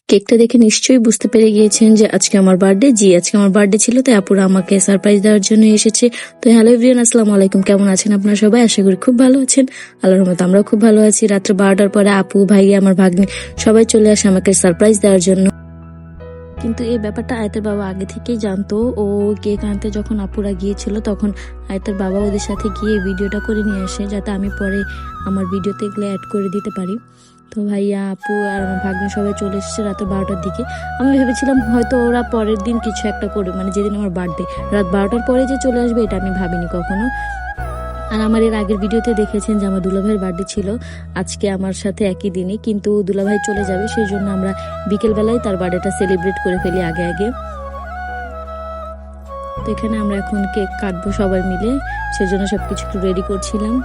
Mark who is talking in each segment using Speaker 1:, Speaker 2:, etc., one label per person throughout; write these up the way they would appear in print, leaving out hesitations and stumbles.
Speaker 1: কেকটা দেখে নিশ্চয়ই বুঝতে পেরে গিয়েছেন যে আজকে আমার বার্থডে। আজকে আমার বার্থডে ছিল, তাই আপুরা আমাকে সারপ্রাইজ দেওয়ার জন্য এসেছে। তো হ্যালো এভরিওয়ান, আসসালামু আলাইকুম। কেমন আছেন আপনারা সবাই? আশা করি খুব ভালো আছেন। আল্লাহর রহমতে আমরাও খুব ভালো আছি। রাত্রে 12টার পরে আপু, ভাইয়া, আমার ভাগ্নি সবাই চলে আসে আমাকে সারপ্রাইজ দেওয়ার জন্য। কিন্তু এই ব্যাপারটা আয়তের বাবা আগে থেকেই জানতো। ও কেক আনতে যখন আপুরা গিয়েছিল তখন আয়তের বাবা ওদের সাথে গিয়ে ভিডিওটা করে নিয়ে আসে, যাতে আমি পরে আমার ভিডিওতে এগুলো অ্যাড করে দিতে পারি। তো ভাইয়া, আপু আর আমার ভাগ্নে সবাই চলে এসেছে রাত 12টার দিকে। আমি ভেবেছিলাম হয়তো ওরা পরের দিন কিছু একটা করবে, মানে যেদিন আমার বার্থডে রাত 12টার পরে যে চলে আসবে, এটা আমি ভাবিনি কখনো। আর আমার এর আগের ভিডিওতে দেখেছেন যে আমার দুলাভাইয়ের বার্থডে ছিল আজকে আমার সাথে একই দিনে, কিন্তু দুলাভাই চলে যাবে, সেই জন্য আমরা বিকেলবেলায় তার বার্থডেটা সেলিব্রেট করে ফেলি আগে আগে। তো এখানে আমরা এখন কেক কাটবো সবাই মিলে, সেজন্য সবকিছু একটু রেডি করছিলাম।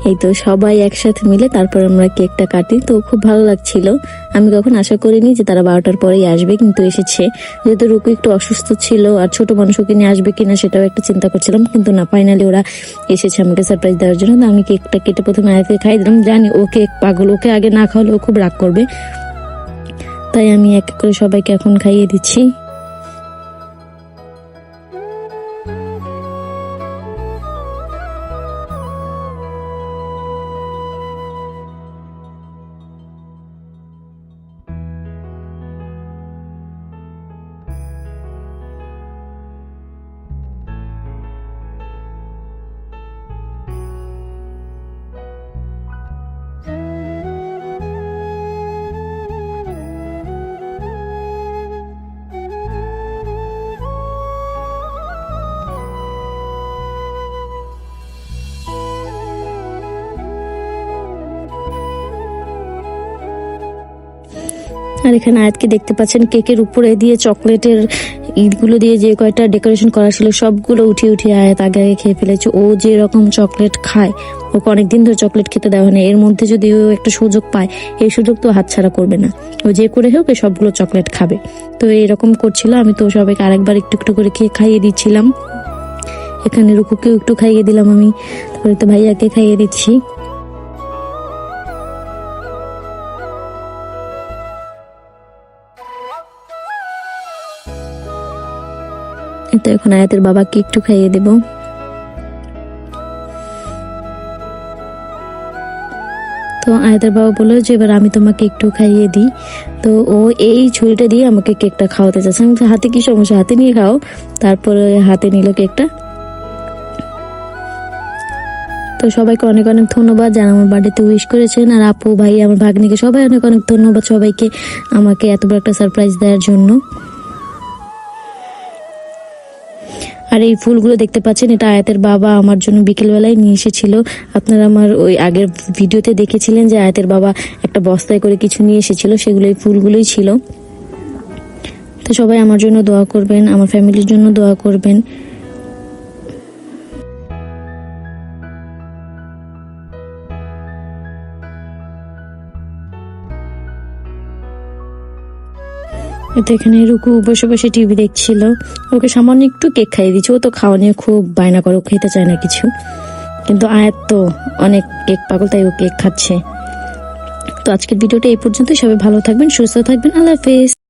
Speaker 1: এই তো সবাই একসাথে মিলে তারপর আমরা কেকটা কাটি। তো খুব ভালো লাগছিল। আমি কখন আশা করিনি যে তারা 12টার পরেই আসবে, কিন্তু এসেছে। যেহেতু রুকু একটু অসুস্থ ছিল আর ছোট মানুষকে নিয়ে আসবে কিনা সেটাও একটা চিন্তা করছিলাম, কিন্তু না, ফাইনালি ওরা এসেছে আমাকে সারপ্রাইজ দেওয়ার জন্য। তো আমি কেকটা কেটে প্রথমে আয়াতকে খাই দিলাম। জানি ও কেক পাগল, ওকে আগে না খাওয়ালে ও খুব রাগ করবে, তাই আমি এক এক করে সবাইকে এখন খাইয়ে দিচ্ছি। আর এখানে আয়াতকে দেখতে পাচ্ছেন কেকের উপরে দিয়ে চকলেটের ইটগুলো দিয়ে যে কয়টা ডেকোরেশন করা ছিল সবগুলো উঠিয়ে উঠিয়ে আয়াত আগে আগে খেয়ে ফেলেছে। ও যে রকম চকলেট খায়, ওকে অনেকদিন ধরে চকলেট খেতে দেওয়া হয়নি, এর মধ্যে যদি ও একটা সুযোগ পায়, এই সুযোগ তো হাতছাড়া করবে না। ও যে করে হোক সবগুলো চকলেট খাবে। তো এরকম করছিল। আমি তো সবাইকে আরেকবার একটু একটু করে খাইয়ে দিচ্ছিলাম। এখানে রুকুকেও একটু খাইয়ে দিলাম আমি, তারপরে তো ভাইয়াকে খাইয়ে দিচ্ছি। তো এখন আয়াতের বাবাকে একটু খাইয়ে দেব। তো আয়াতের বাবা বললো যে এবার আমি তোমাকে একটু খাইয়ে দিই। তো ও এই ছুরিটা দিয়ে আমাকে কেকটা খাওয়াতে চাচ্ছে। আমি হাতে কি সমস্যা, হাতে নিয়ে খাও। তারপরে হাতে নিল কেকটা। তো সবাইকে অনেক অনেক ধন্যবাদ যারা আমার বার্থডেতে উইশ করেছেন। আর আপু, ভাই, আমার ভাগ্নিকে সবাই অনেক অনেক ধন্যবাদ সবাইকে আমাকে এত বড় একটা সারপ্রাইজ দেওয়ার জন্য। আর এই ফুলগুলো দেখতে পাচ্ছেন, এটা আয়াতের বাবা আমার জন্য বিকেলবেলায় নিয়ে এসেছিল। আপনারা আমার ওই আগের ভিডিওতে দেখেছিলেন যে আয়াতের বাবা একটা বস্তায় করে কিছু নিয়ে এসেছিল, সেগুলো এই ফুলগুলোই ছিল। তো সবাই আমার জন্য দোয়া করবেন, আমার ফ্যামিলির জন্য দোয়া করবেন। তো এখানে রুকু বসে বসে টিভি দেখছিল। ওকে সামান্য একটু কেক খাইয়ে দিচ্ছে। ও তো খাওয়া নিয়ে খুব বায়না করে, ও খেতে চায় না কিছু, কিন্তু আয়াত তো অনেক কেক পাগল, তাই ও কেক খাচ্ছে। তো আজকের ভিডিওটা এই পর্যন্ত। সবাই ভালো থাকবেন, সুস্থ থাকবেন। আল্লাহ হাফেজ।